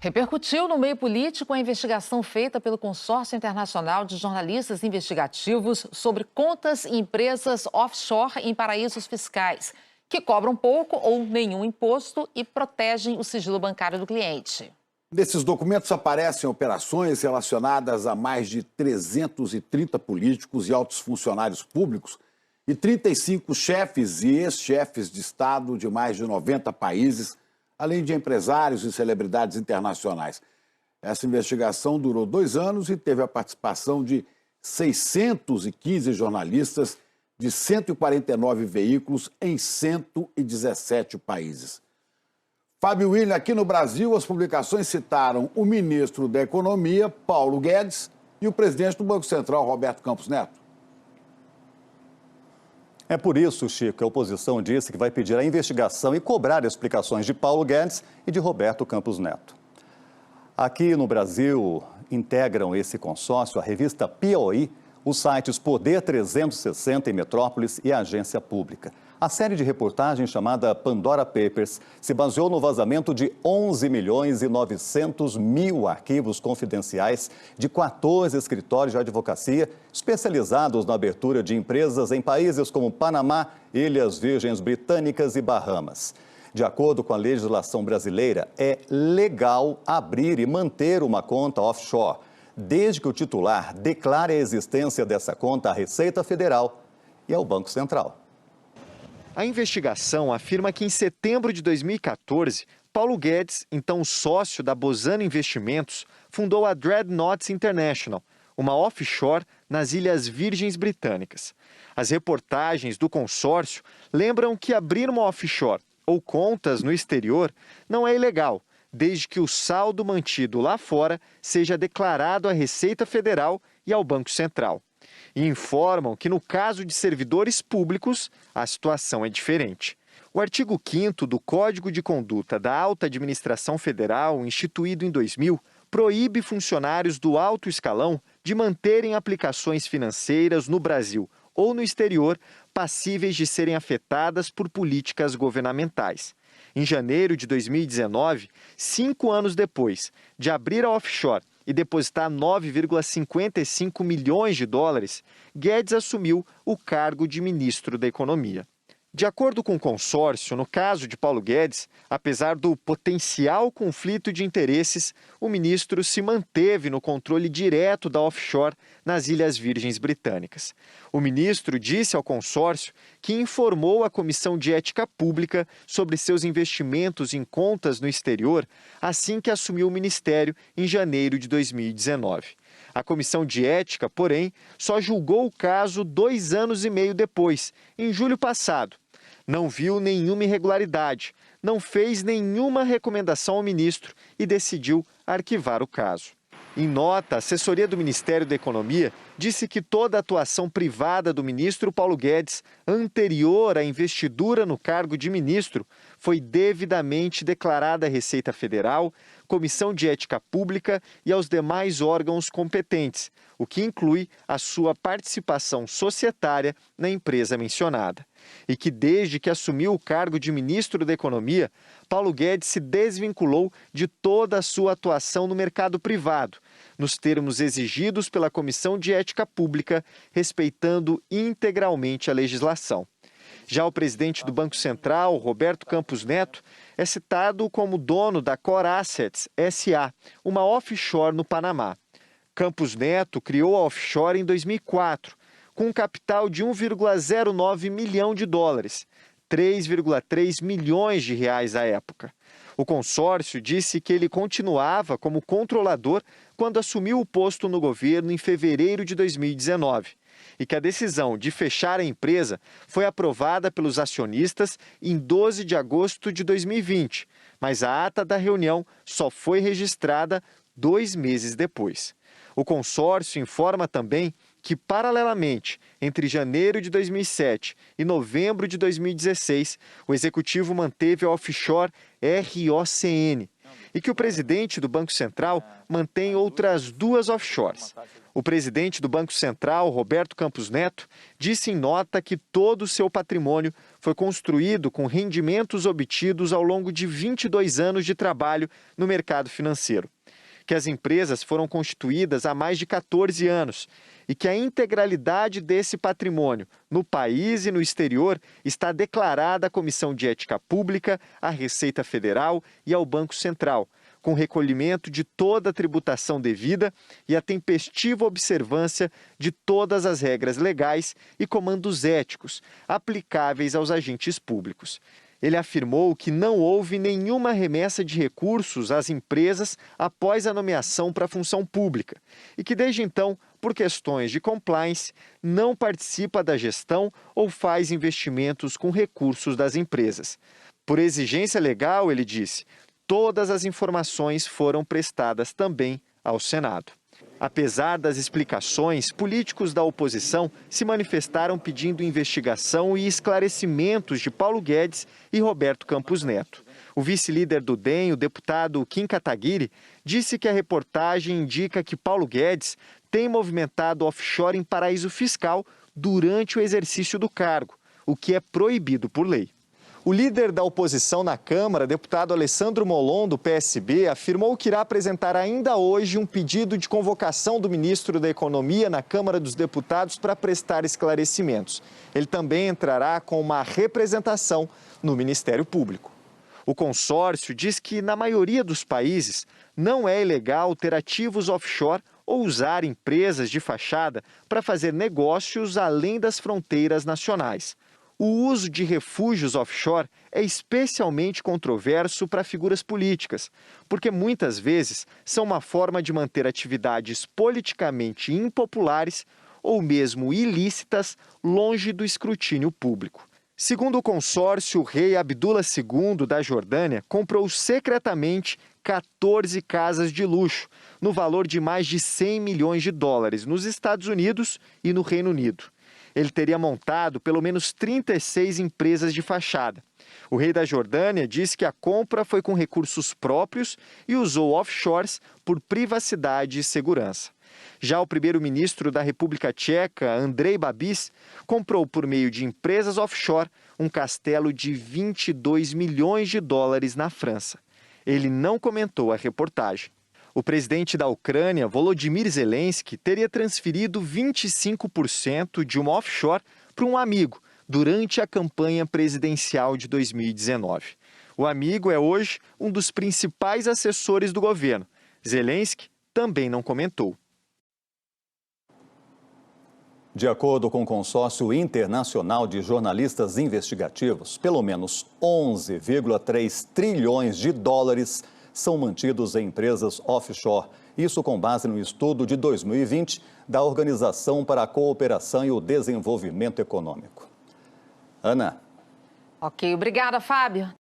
Repercutiu no meio político a investigação feita pelo Consórcio Internacional de Jornalistas Investigativos sobre contas e empresas offshore em paraísos fiscais, que cobram pouco ou nenhum imposto e protegem o sigilo bancário do cliente. Nesses documentos aparecem operações relacionadas a mais de 330 políticos e altos funcionários públicos e 35 chefes e ex-chefes de Estado de mais de 90 países, além de empresários e celebridades internacionais. Essa investigação durou 2 anos e teve a participação de 615 jornalistas de 149 veículos em 117 países. Fábio Willian, aqui no Brasil, as publicações citaram o ministro da Economia, Paulo Guedes, e o presidente do Banco Central, Roberto Campos Neto. É por isso, Chico, que a oposição disse que vai pedir a investigação e cobrar explicações de Paulo Guedes e de Roberto Campos Neto. Aqui no Brasil, integram esse consórcio a revista Piauí, os sites Poder 360 em Metrópolis e a Agência Pública. A série de reportagens chamada Pandora Papers se baseou no vazamento de 11 milhões e 900 mil arquivos confidenciais de 14 escritórios de advocacia especializados na abertura de empresas em países como Panamá, Ilhas Virgens Britânicas e Bahamas. De acordo com a legislação brasileira, é legal abrir e manter uma conta offshore, desde que o titular declare a existência dessa conta à Receita Federal e ao Banco Central. A investigação afirma que em setembro de 2014, Paulo Guedes, então sócio da Bozano Investimentos, fundou a Dreadnoughts International, uma offshore nas Ilhas Virgens Britânicas. As reportagens do consórcio lembram que abrir uma offshore ou contas no exterior não é ilegal, desde que o saldo mantido lá fora seja declarado à Receita Federal e ao Banco Central. E informam que, no caso de servidores públicos, a situação é diferente. O artigo 5º do Código de Conduta da Alta Administração Federal, instituído em 2000, proíbe funcionários do alto escalão de manterem aplicações financeiras no Brasil ou no exterior passíveis de serem afetadas por políticas governamentais. Em janeiro de 2019, 5 anos depois de abrir a offshore e depositar 9,55 milhões de dólares, Guedes assumiu o cargo de ministro da Economia. De acordo com o consórcio, no caso de Paulo Guedes, apesar do potencial conflito de interesses, o ministro se manteve no controle direto da offshore nas Ilhas Virgens Britânicas. O ministro disse ao consórcio que informou a Comissão de Ética Pública sobre seus investimentos em contas no exterior assim que assumiu o ministério em janeiro de 2019. A Comissão de Ética, porém, só julgou o caso 2 anos e meio depois, em julho passado. Não viu nenhuma irregularidade, não fez nenhuma recomendação ao ministro e decidiu arquivar o caso. Em nota, a assessoria do Ministério da Economia disse que toda a atuação privada do ministro Paulo Guedes, anterior à investidura no cargo de ministro, foi devidamente declarada à Receita Federal, Comissão de Ética Pública e aos demais órgãos competentes, o que inclui a sua participação societária na empresa mencionada. E que desde que assumiu o cargo de ministro da Economia, Paulo Guedes se desvinculou de toda a sua atuação no mercado privado, nos termos exigidos pela Comissão de Ética Pública, respeitando integralmente a legislação. Já o presidente do Banco Central, Roberto Campos Neto, é citado como dono da Core Assets SA, uma offshore no Panamá. Campos Neto criou a offshore em 2004, com um capital de 1,09 milhão de dólares, 3,3 milhões de reais à época. O consórcio disse que ele continuava como controlador quando assumiu o posto no governo em fevereiro de 2019 e que a decisão de fechar a empresa foi aprovada pelos acionistas em 12 de agosto de 2020, mas a ata da reunião só foi registrada 2 meses depois. O consórcio informa também que, paralelamente, entre janeiro de 2007 e novembro de 2016, o executivo manteve a offshore ROCN e que o presidente do Banco Central mantém outras 2 offshores. O presidente do Banco Central, Roberto Campos Neto, disse em nota que todo o seu patrimônio foi construído com rendimentos obtidos ao longo de 22 anos de trabalho no mercado financeiro, que as empresas foram constituídas há mais de 14 anos e que a integralidade desse patrimônio no país e no exterior está declarada à Comissão de Ética Pública, à Receita Federal e ao Banco Central, com recolhimento de toda a tributação devida e a tempestiva observância de todas as regras legais e comandos éticos aplicáveis aos agentes públicos. Ele afirmou que não houve nenhuma remessa de recursos às empresas após a nomeação para a função pública e que, desde então, por questões de compliance, não participa da gestão ou faz investimentos com recursos das empresas. Por exigência legal, ele disse, todas as informações foram prestadas também ao Senado. Apesar das explicações, políticos da oposição se manifestaram pedindo investigação e esclarecimentos de Paulo Guedes e Roberto Campos Neto. O vice-líder do DEM, o deputado Kim Kataguiri, disse que a reportagem indica que Paulo Guedes tem movimentado offshore em paraíso fiscal durante o exercício do cargo, o que é proibido por lei. O líder da oposição na Câmara, deputado Alessandro Molon, do PSB, afirmou que irá apresentar ainda hoje um pedido de convocação do ministro da Economia na Câmara dos Deputados para prestar esclarecimentos. Ele também entrará com uma representação no Ministério Público. O consórcio diz que, na maioria dos países, não é ilegal ter ativos offshore ou usar empresas de fachada para fazer negócios além das fronteiras nacionais. O uso de refúgios offshore é especialmente controverso para figuras políticas, porque muitas vezes são uma forma de manter atividades politicamente impopulares ou mesmo ilícitas longe do escrutínio público. Segundo o consórcio, o rei Abdullah II da Jordânia comprou secretamente 14 casas de luxo, no valor de mais de 100 milhões de dólares, nos Estados Unidos e no Reino Unido. Ele teria montado pelo menos 36 empresas de fachada. O rei da Jordânia disse que a compra foi com recursos próprios e usou offshores por privacidade e segurança. Já o primeiro-ministro da República Tcheca, Andrej Babis, comprou por meio de empresas offshore um castelo de 22 milhões de dólares na França. Ele não comentou a reportagem. O presidente da Ucrânia, Volodymyr Zelensky, teria transferido 25% de uma offshore para um amigo durante a campanha presidencial de 2019. O amigo é hoje um dos principais assessores do governo. Zelensky também não comentou. De acordo com o Consórcio Internacional de Jornalistas Investigativos, pelo menos 11,3 trilhões de dólares são mantidos em empresas offshore. Isso com base no estudo de 2020 da Organização para a Cooperação e o Desenvolvimento Econômico. Ana. Ok, obrigada, Fábio.